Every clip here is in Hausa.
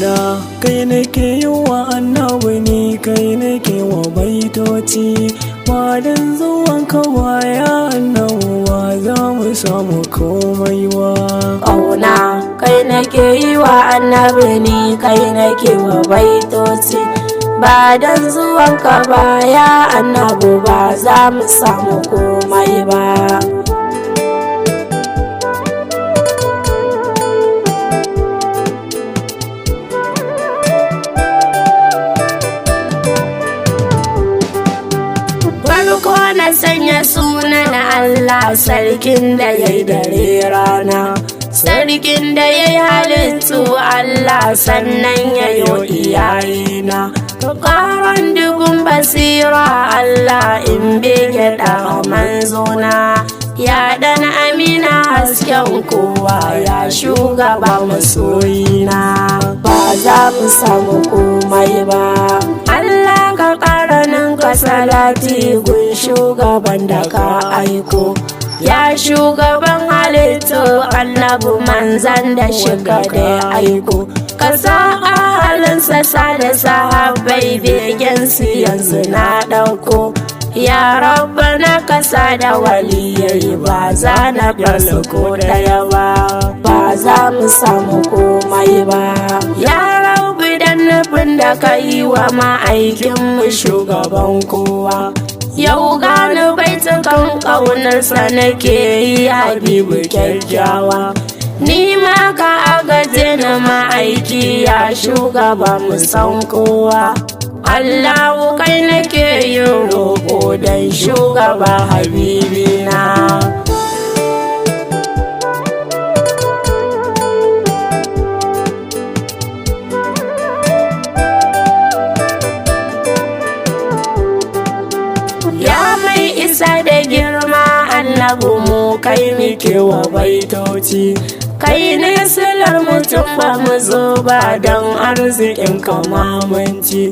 ƙauna kai nake yi wa annabi ni kai nake wa baitoci ba dan zuwan ka baya annabi ba za mu samu komai ba. Ƙauna kai nake yi wa annabi ni kai nake wa baitoci ba dan zuwan ka baya annabi ba za mu samu komai ba. Farko na sanya sunan Allah sarkin da ya yi dare rana, sarkin da ya yi halittu Allah sannan ya yi iyayena. Ƙaran dubun basira Allah in bege da manzona, ya dan amina hasken kowa ya shugaba masoyina ba za mu samu komai ba. Allah ka ƙara ninka salati gun shugaban da ka aiko, ya shugaban halittu annabi manzan da shiga da aiko. Ka sa ahalinsa da sahabbai begensu yanzu na ɗauko, ya rabbana kasa da waliyai ba za na ko ɗaya ba, ba za mu samu komai ba. Ya rabbi dan nufin da ka yi wa ma'aikinmu shugaban kowa, yau gani baitukan ƙaunarsa nake yi habibu kyakkyawa. Ni ma ka agaje na ma'aiki ya shugaba mu san kowa, Allahu kai nake yin roƙo dan shugaba habibina. Ya mai isa da girma annabi mu kai muke wa baitoci, kai ne silar mutum ba mu zo ba don arzikin kamamanci.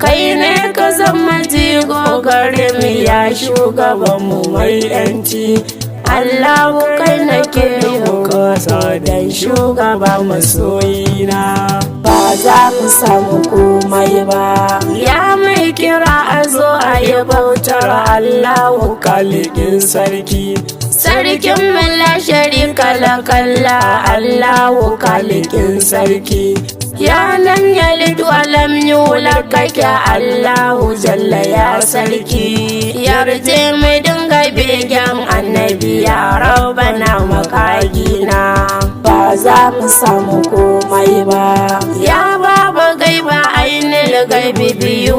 Kai ne ka zama jigo gare mu ya shugaban mu mai yanci, Allahu kai nake kasa dan shugaba masoyina ba za mu samu komai ba. Ya mai kira a zo a yi bautar Allahu kalikin sarki, sarkin mala sharika lakalla Allahu kalikin sarki. Ya lam yalid wa lam yulad kake Allahu jalla ya sarki, yarje mu dinga begen annabi ya rabbana makagina ba za mu samu komai ba. Ya baba gaiba ainil gaibi biyu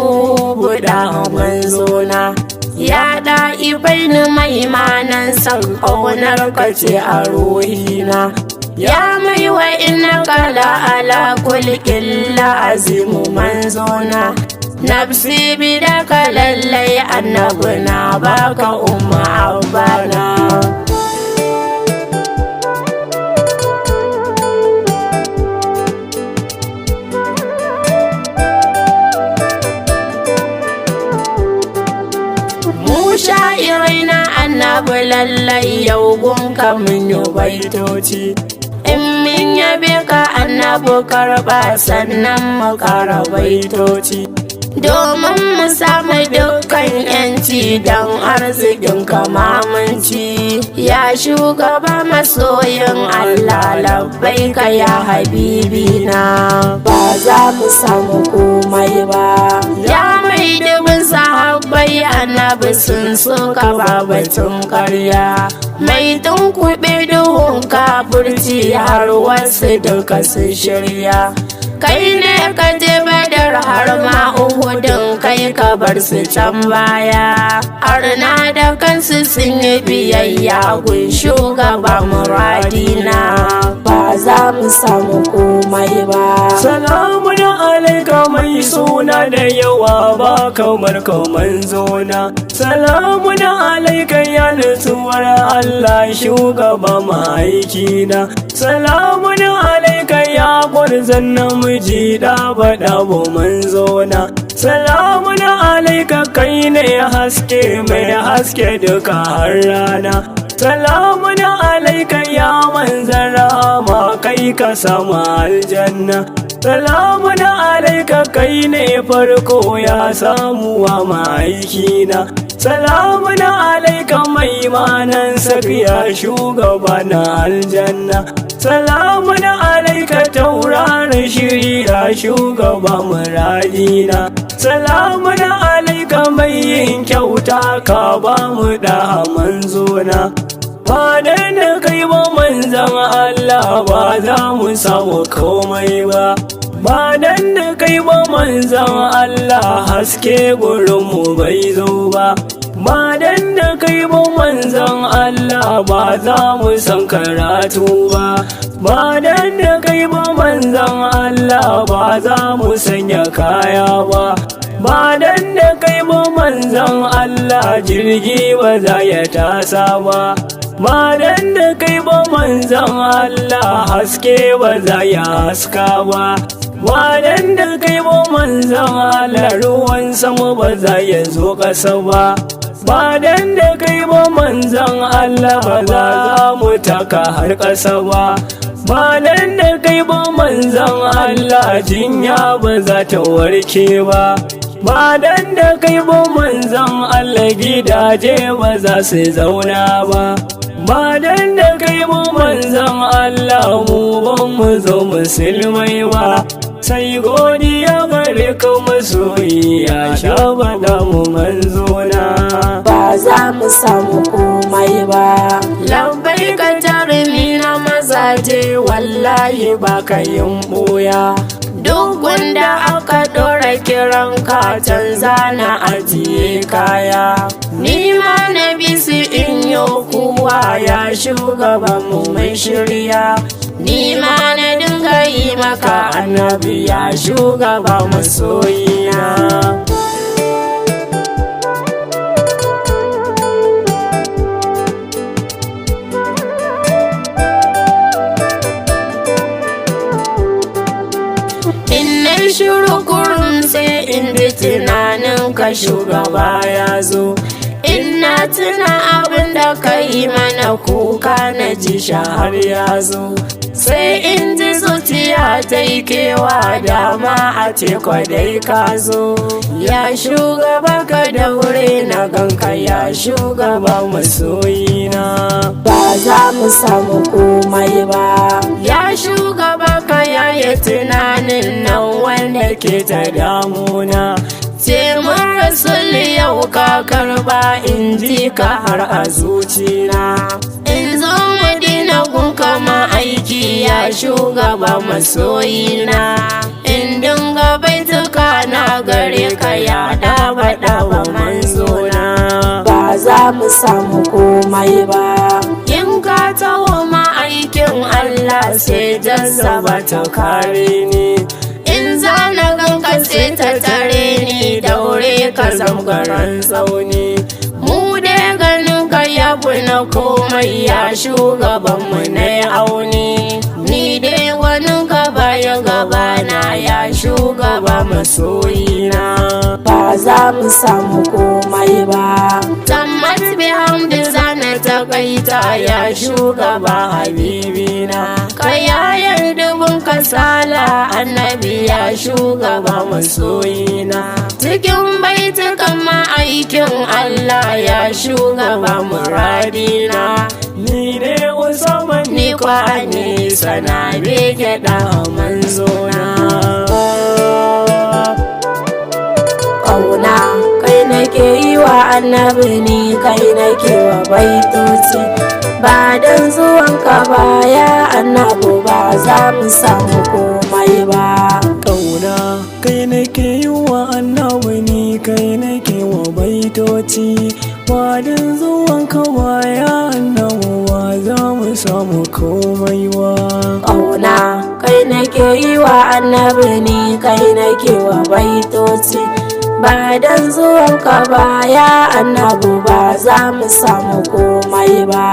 buɗa manzona, ya ɗa'ibai ni maimanan san ƙaunar kace a ruhina. Ya mai wa ina kala ala kulkin la'azimu manzona, nafsi bi da ka lallai annabi na baka umma abana. Mu sha'irai na annabi lallai yau gunka mun yi baitoci, in min yabe ka annabi karɓa sannan mu ƙara baitoci, domin mu samu dukkan yanci don arzikin kamamanci. Ya shugaba masoyin Allah labbaika ya habibina ba za mu samu komai ba. Ya mai dubin sahabbai annabi sun suka babatun karya, mai tunkuɓe duhun kafurci har wasu duka su shirya. Kai ne ka je Badar har ma Uhudun kai ka bar su can baya, arna da kansu sun yi biyayya gun shugaba muradina ba za mu samu komai ba. Salamun alaika mai suna da yawa ba kamar ka manzona, salamun alaika ya nutsuwar Allah shugaba ma'aikina, salamun alaika ya gwarzon namiji da baɗa bu manzona, salamun alaika kai ne haske mai haske duka har rana, salamun alaika ya manzara ma kai ka sama aljanna, salamun alaika kai ne farko ya samu wa ma'aikina. Salamun alaika mai manan safiya shugaba na aljanna. Salamun alaika tauraron shirya shugaba muradina. Salamun alaika mai yin kyauta ka ba mu da manzona. Ba dan da kai ba manzan Allah ba za mu samu komai ba. Ba dan da kai ba manzan Allah haske gurinmu bai zo ba. Ba dan da kai ba manzan Allah ba za mu san karatu ba. Ba dan da kai ba manzan Allah ba za mu sanya kaya ba. Ba dan da kai ba manzan Allah jirgi ba za ya tasa ba. Ba dan da kai ba manzan Allah haske ba za ya haska ba. Ba dan da kai ba manzan Allah ruwan sama ba za ya zo ƙasa ba. Ba dan da kai ba manzan Allah ba za mu taka har ƙasa ba. Ba dan da kai ba manzan Allah jinya ba za ta warke ba. Ba dan da kai ba manzan Allah gidaje ba za su zauna ba. Ba dan da kai ba manzan Allah mu ban mu zo musulmai ba. Sai godiya gare ka masoyi ya sha bada mu manzona. Ba za mu samu komai ba. Lambai ka jarumi na mazaje wallahi ba ka yin boya. Duk wanda aka ɗora kiran ka canza na ajiye kaya. Ni ma na bisu in yi kuwa ya shugaban mu mai shirya. Ni ma na dinga yi maka annabi ya shugaba masoyina. Shiru kurum sai in bi tunanin ka shugaba ya zo. Ina tuna abin da ka yi mana kuka na ji har ya zo. Sai in ji zuciya ta yi kewa dama a teku dai ka zo. Ya shugaba ka daure na ganka ya shugaba masoyina. Ba za mu samu komai ba. Ya shugaba ka yaye tunanin nan wanda ke ta damuna. Ce mun rasul yau ka karba in ji ka har a zucina. In zo madina gun kama aiki ya shugaba masoyina. In dinga baituka na gare ka ya dabaɗa wa manzona. Ba za mu samu komai ba. In ka taho ma aikin Allah sai jazzaba ta kare ni. In zana ganka sai ta tare ni daure ka zamgaran tsauni. Mu dai ganin ka yabu na komai ya shugabanmu na auni. Ni dai wani gaba ya gabana ya shugaba masoyina. Ba za mu samu komai ba. Tammat bi hamdi zana takaita ya shugaba habibina. Ka yayar dubun kasala annabi ya shugaba masoyina. Cikin baitukan ma'aikin Allah ya shugaba muradina. Ni ne Usman ni kwani sana bege da manzona. Kauna kai nake yi wa annabi ni kai nake wa baitoci. Ba dan zuwanka baya annabi ba za mu samu komai ba. Kauna kai nake yi wa annabi ni kai nake wa baitoci. Ba dan zuwanka baya annabi ba za mu samu komai ba. Kauna kai nake yi wa annabi ni kai nake wa baitoci. Ba dan zuwanka baya annabi ba za mu samu komai ba.